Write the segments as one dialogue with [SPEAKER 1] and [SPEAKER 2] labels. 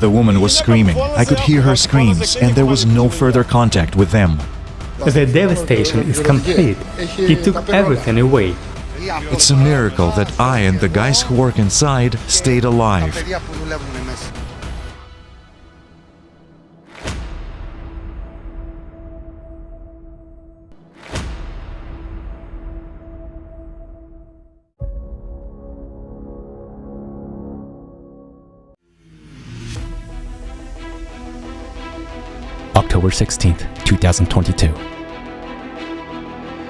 [SPEAKER 1] The woman was screaming. I could hear her screams, and there was no further contact with them.
[SPEAKER 2] The devastation is complete. It took everything away.
[SPEAKER 1] It's a miracle that I and the guys who work inside stayed alive.
[SPEAKER 3] October 16th, 2022.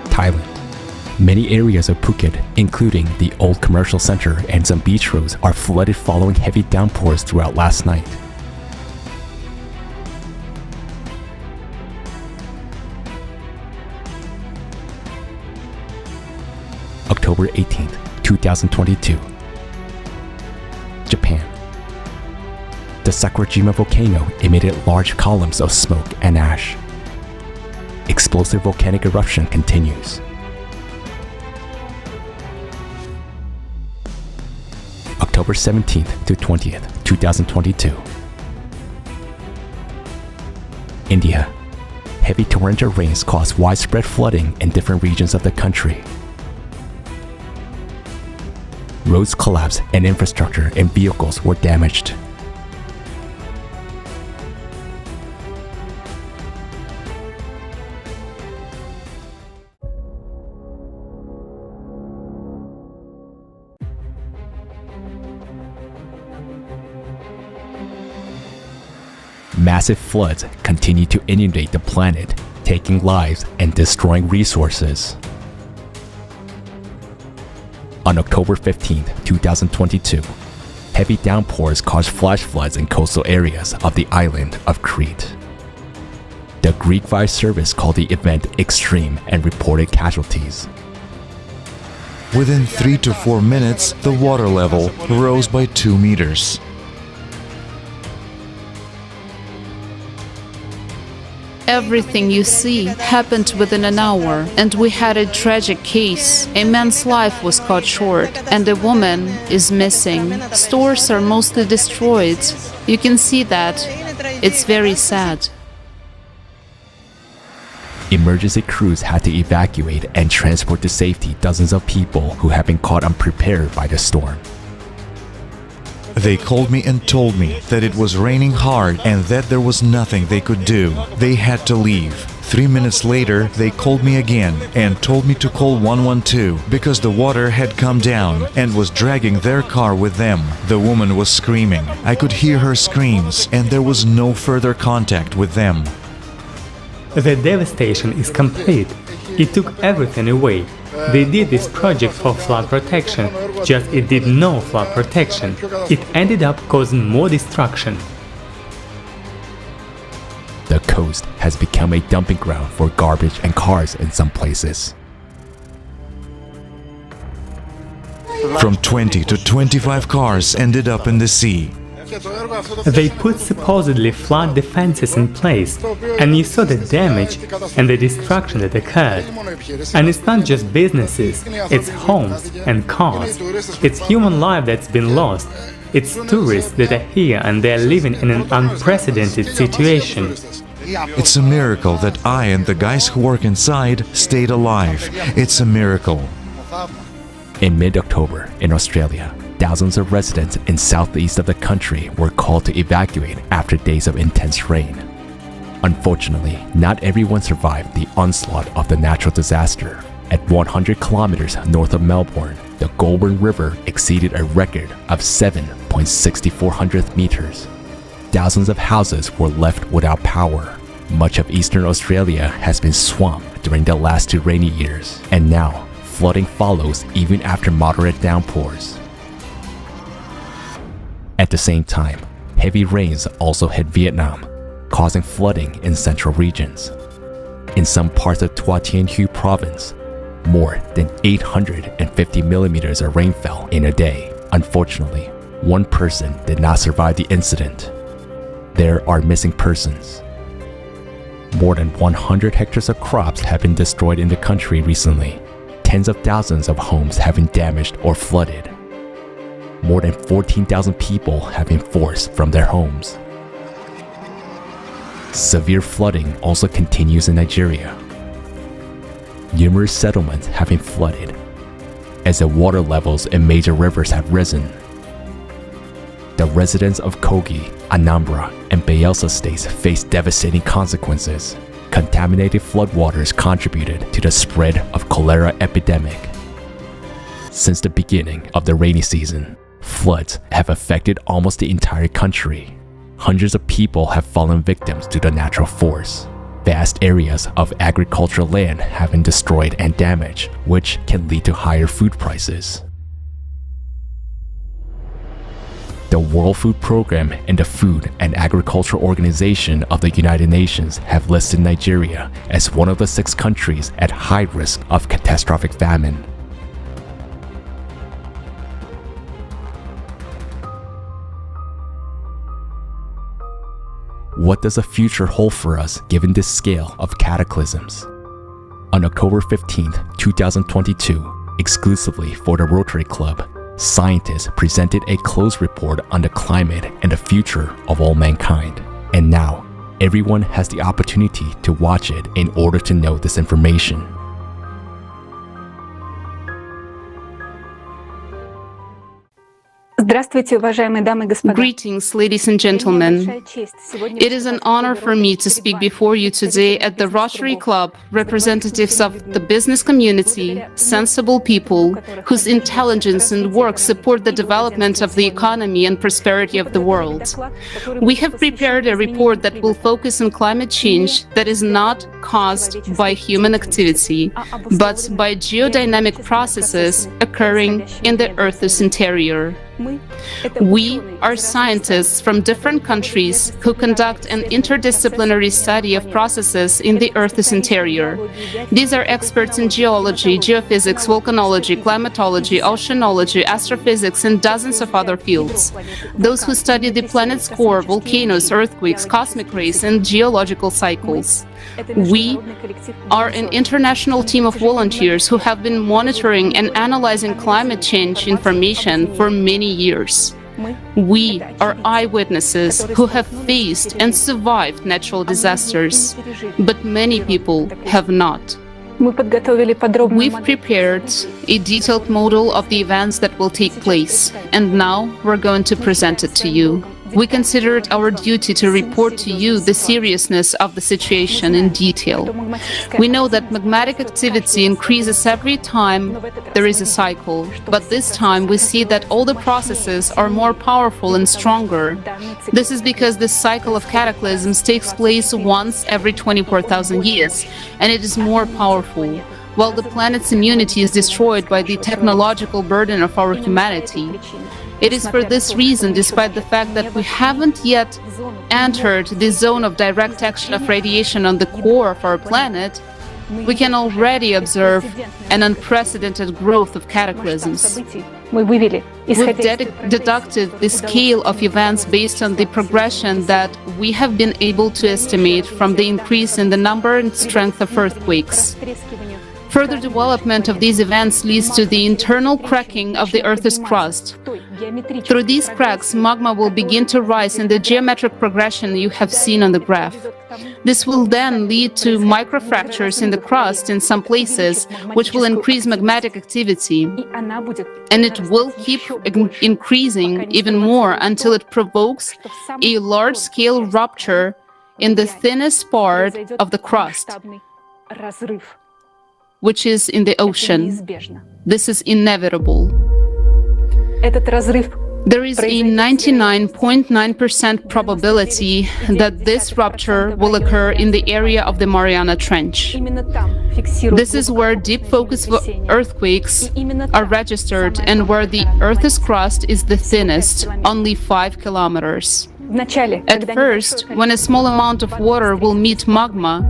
[SPEAKER 3] Thailand. Many areas of Phuket, including the old commercial center and some beach roads, are flooded following heavy downpours throughout last night. October 18th, 2022. Japan. The Sakurajima volcano emitted large columns of smoke and ash. Explosive volcanic eruption continues. October 17th to 20th, 2022. India. Heavy torrential rains caused widespread flooding in different regions of the country. Roads collapsed and infrastructure and vehicles were damaged. Massive floods continue to inundate the planet, taking lives and destroying resources. On October 15, 2022, heavy downpours caused flash floods in coastal areas of the island of Crete. The Greek Fire Service called the event extreme and reported casualties.
[SPEAKER 1] Within 3 to 4 minutes, the water level rose by 2 meters.
[SPEAKER 4] Everything you see happened within an hour, and we had a tragic case. A man's life was cut short, and a woman is missing. Stores are mostly destroyed. You can see that. It's very sad.
[SPEAKER 3] Emergency crews had to evacuate and transport to safety dozens of people who had been caught unprepared by the storm.
[SPEAKER 1] They called me and told me that it was raining hard and that there was nothing they could do. They had to leave. 3 minutes later, they called me again and told me to call 112 because the water had come down and was dragging their car with them. The woman was screaming. I could hear her screams, and there was no further contact with them.
[SPEAKER 2] The devastation is complete. It took everything away. They did this project for flood protection, just it did no flood protection. It ended up causing more destruction.
[SPEAKER 3] The coast has become a dumping ground for garbage and cars in some places.
[SPEAKER 1] From 20 to 25 cars ended up in the sea.
[SPEAKER 2] They put supposedly flood defenses in place, and you saw the damage and the destruction that occurred. And it's not just businesses, it's homes and cars. It's human life that's been lost. It's tourists that are here and they're living in an unprecedented situation.
[SPEAKER 1] It's a miracle that I and the guys who work inside stayed alive. It's a miracle.
[SPEAKER 3] In mid-October, in Australia, thousands of residents in southeast of the country were called to evacuate after days of intense rain. Unfortunately, not everyone survived the onslaught of the natural disaster. At 100 kilometers north of Melbourne, the Goulburn River exceeded a record of 7.64 meters. Thousands of houses were left without power. Much of eastern Australia has been swamped during the last 2 rainy years, and now flooding follows even after moderate downpours. At the same time, heavy rains also hit Vietnam, causing flooding in central regions. In some parts of Toi Tien Huy province, more than 850 millimeters of rain fell in a day. Unfortunately, one person did not survive the incident. There are missing persons. More than 100 hectares of crops have been destroyed in the country recently. Tens of thousands of homes have been damaged or flooded. More than 14,000 people have been forced from their homes. Severe flooding also continues in Nigeria. Numerous settlements have been flooded, as the water levels in major rivers have risen. The residents of Kogi, Anambra, and Bayelsa states face devastating consequences. Contaminated floodwaters contributed to the spread of cholera epidemic. Since the beginning of the rainy season, floods have affected almost the entire country. Hundreds of people have fallen victims to the natural force. Vast areas of agricultural land have been destroyed and damaged, which can lead to higher food prices. The World Food Program and the Food and Agriculture Organization of the United Nations have listed Nigeria as one of the 6 countries at high risk of catastrophic famine. What does the future hold for us given this scale of cataclysms? On October 15, 2022, exclusively for the Rotary Club, scientists presented a closed report on the climate and the future of all mankind. And now, everyone has the opportunity to watch it in order to know this information.
[SPEAKER 4] Greetings, ladies and gentlemen. It is an honor for me to speak before you today at the Rotary Club, representatives of the business community, sensible people whose intelligence and work support the development of the economy and prosperity of the world. We have prepared a report that will focus on climate change that is not caused by human activity, but by geodynamic processes occurring in the Earth's interior. We are scientists from different countries who conduct an interdisciplinary study of processes in the Earth's interior. These are experts in geology, geophysics, volcanology, climatology, oceanology, astrophysics, and dozens of other fields. Those who study the planet's core, volcanoes, earthquakes, cosmic rays, and geological cycles. We are an international team of volunteers who have been monitoring and analyzing climate change information for many years. We are eyewitnesses who have faced and survived natural disasters, but many people have not. We've prepared a detailed model of the events that will take place, and now we're going to present it to you. We consider it our duty to report to you the seriousness of the situation in detail. We know that magmatic activity increases every time there is a cycle, but this time we see that all the processes are more powerful and stronger. This is because this cycle of cataclysms takes place once every 24,000 years, and it is more powerful. While the planet's immunity is destroyed by the technological burden of our humanity. It is for this reason, despite the fact that we haven't yet entered the zone of direct action of radiation on the core of our planet, we can already observe an unprecedented growth of cataclysms. We've deducted the scale of events based on the progression that we have been able to estimate from the increase in the number and strength of earthquakes. Further development of these events leads to the internal cracking of the Earth's crust. Through these cracks, magma will begin to rise in the geometric progression you have seen on the graph. This will then lead to microfractures in the crust in some places, which will increase magmatic activity. And it will keep increasing even more until it provokes a large-scale rupture in the thinnest part of the crust, which is in the ocean. This is inevitable. There is a 99.9% probability that this rupture will occur in the area of the Mariana Trench. This is where deep focus earthquakes are registered and where the Earth's crust is the thinnest, only 5 kilometers. At first, when a small amount of water will meet magma,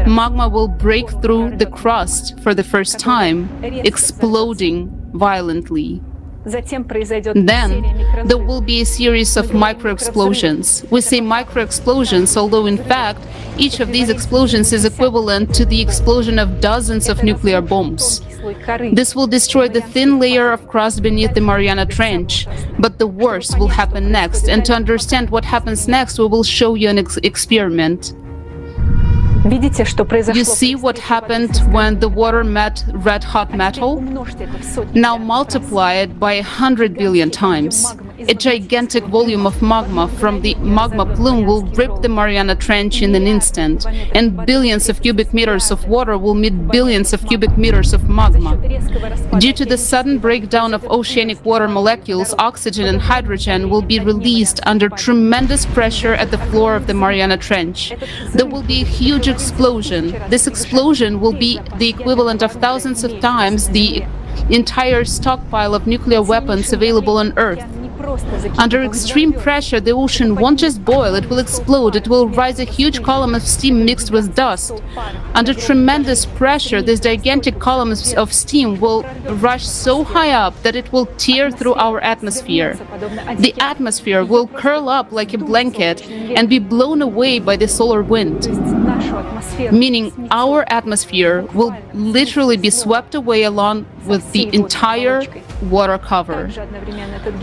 [SPEAKER 4] magma will break through the crust for the first time, exploding violently. Then, there will be a series of micro-explosions. We say micro-explosions, although in fact, each of these explosions is equivalent to the explosion of dozens of nuclear bombs. This will destroy the thin layer of crust beneath the Mariana Trench, but the worst will happen next, and to understand what happens next, we will show you an experiment. You see what happened when the water met red-hot metal? Now multiply it by 100 billion times. A gigantic volume of magma from the magma plume will rip the Mariana Trench in an instant, and billions of cubic meters of water will meet billions of cubic meters of magma. Due to the sudden breakdown of oceanic water molecules, oxygen and hydrogen will be released under tremendous pressure at the floor of the Mariana Trench. There will be a huge explosion. This explosion will be the equivalent of thousands of times the entire stockpile of nuclear weapons available on Earth. Under extreme pressure, the ocean won't just boil, it will explode. It will rise a huge column of steam mixed with dust. Under tremendous pressure, this gigantic column of steam will rush so high up that it will tear through our atmosphere. The atmosphere will curl up like a blanket and be blown away by the solar wind, meaning our atmosphere will literally be swept away along with the entire water cover.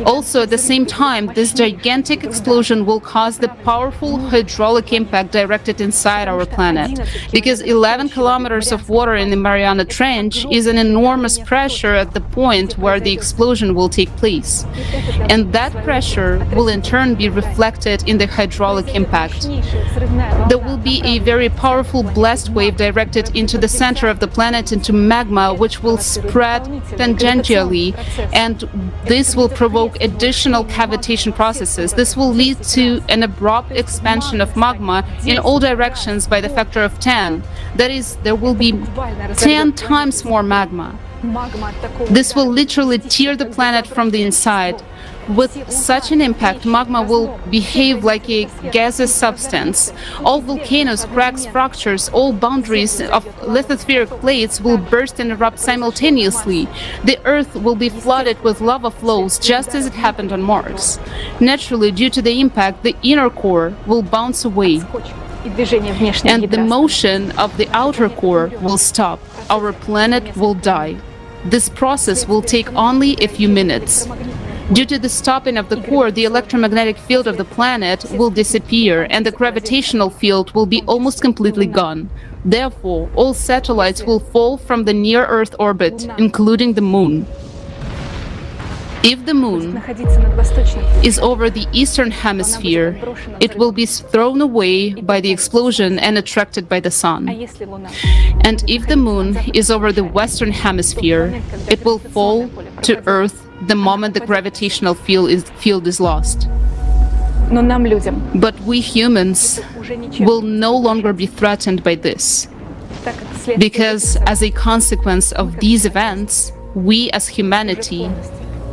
[SPEAKER 4] Also, at the same time, this gigantic explosion will cause the powerful hydraulic impact directed inside our planet, because 11 kilometers of water in the Mariana Trench is an enormous pressure at the point where the explosion will take place. And that pressure will in turn be reflected in the hydraulic impact. There will be a very powerful blast wave directed into the center of the planet, into magma, which will spread tangentially, and this will provoke additional cavitation processes. This will lead to an abrupt expansion of magma in all directions by the factor of 10. That is, there will be 10 times more magma. This will literally tear the planet from the inside. With such an impact, magma will behave like a gaseous substance. All volcanoes, cracks, fractures, all boundaries of lithospheric plates will burst and erupt simultaneously. The Earth will be flooded with lava flows, just as it happened on Mars. Naturally, due to the impact, the inner core will bounce away, and the motion of the outer core will stop. Our planet will die. This process will take only a few minutes. Due to the stopping of the core, the electromagnetic field of the planet will disappear, and the gravitational field will be almost completely gone. Therefore, all satellites will fall from the near-Earth orbit, including the Moon. If the Moon is over the eastern hemisphere, it will be thrown away by the explosion and attracted by the Sun. And if the Moon is over the western hemisphere, it will fall to Earth the moment the gravitational field is lost. But we humans will no longer be threatened by this, because as a consequence of these events, we as humanity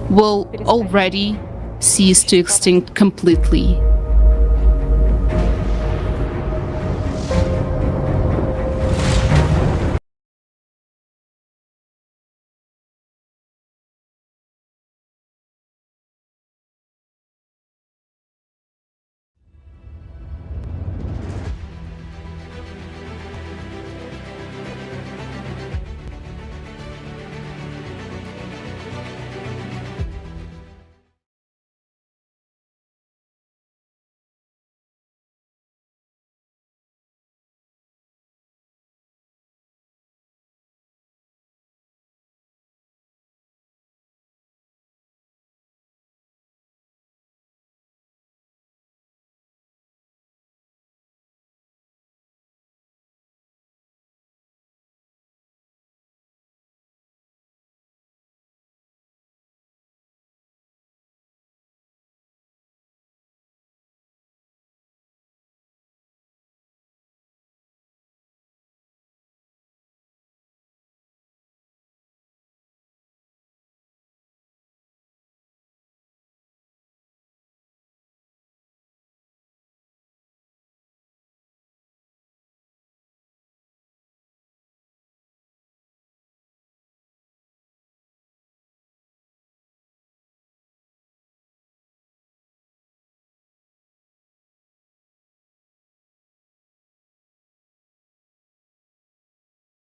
[SPEAKER 4] will already cease to extinct completely.